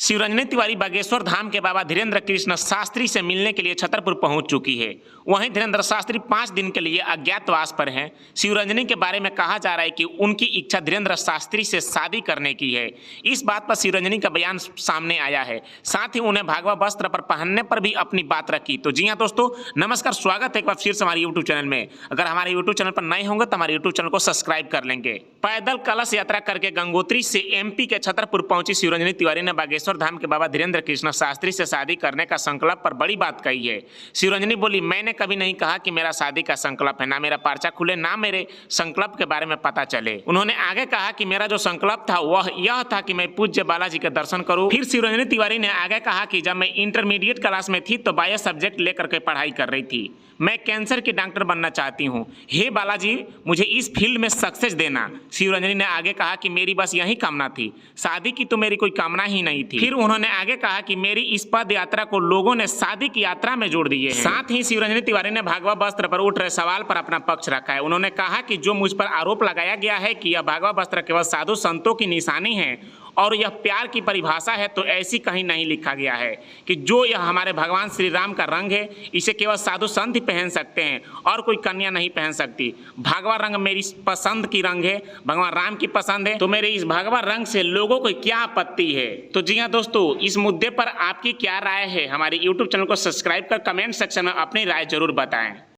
शिवरंजनी तिवारी बागेश्वर धाम के बाबा धीरेन्द्र कृष्ण शास्त्री से मिलने के लिए छतरपुर पहुंच चुकी है। वहीं धीरेन्द्र शास्त्री 5 दिन के लिए अज्ञातवास पर हैं। शिवरंजनी के बारे में कहा जा रहा है कि उनकी इच्छा धीरेन्द्र शास्त्री से शादी करने की है। इस बात पर शिवरंजनी का बयान सामने आया है। साथ ही उन्हें भगवा वस्त्र पर पहनने पर भी अपनी बात रखी। तो जी हाँ दोस्तों, नमस्कार, स्वागत है एक बार फिर से हमारे यूट्यूब चैनल में। अगर हमारे यूट्यूब चैनल पर नए होंगे तो हमारे यूट्यूब चैनल को सब्सक्राइब कर लेंगे। पैदल कलश यात्रा करके गंगोत्री से एमपी के छतरपुर पहुंची शिवरंजनी तिवारी ने बागेश्वर धाम के बाबा धीरेन्द्र कृष्ण शास्त्री से शादी करने का संकल्प पर बड़ी बात कही है। शिवरंजनी बोली, मैंने कभी नहीं कहा कि मेरा शादी का संकल्प है, ना मेरा पर्चा खुले, ना मेरे संकल्प के बारे में पता चले। उन्होंने आगे कहा कि मेरा जो संकल्प था वह यह था कि मैं पूज्य बालाजी के दर्शन करूं। फिर शिवरंजनी तिवारी ने आगे कहा कि जब मैं इंटरमीडिएट क्लास में थी तो बायो सब्जेक्ट लेकर के पढ़ाई कर रही थी। मैं कैंसर की डॉक्टर बनना चाहती हूँ। हे बालाजी, मुझे इस फील्ड में सक्सेस देना। शिवरंजनी ने आगे कहा कि मेरी बस यही कामना थी, शादी की तो मेरी कोई कामना ही नहीं थी। फिर उन्होंने आगे कहा कि मेरी इस पद यात्रा को लोगों ने शादी की यात्रा में जोड़ दिए हैं। साथ ही शिवरंजनी तिवारी ने भगवा वस्त्र पर उठ रहे सवाल पर अपना पक्ष रखा है। उन्होंने कहा कि जो मुझ पर आरोप लगाया गया है कि यह भगवा वस्त्र केवल साधु संतों की निशानी है और यह प्यार की परिभाषा है, तो ऐसी कहीं नहीं लिखा गया है कि जो यह हमारे भगवान श्री राम का रंग है, इसे केवल साधु संत ही पहन सकते हैं और कोई कन्या नहीं पहन सकती। भगवा रंग मेरी पसंद की रंग है, भगवान राम की पसंद है, तो मेरे इस भगवा रंग से लोगों को क्या आपत्ति है। तो जी हाँ दोस्तों, इस मुद्दे पर आपकी क्या राय है? हमारे यूट्यूब चैनल को सब्सक्राइब कर कमेंट सेक्शन में अपनी राय जरूर बताएं।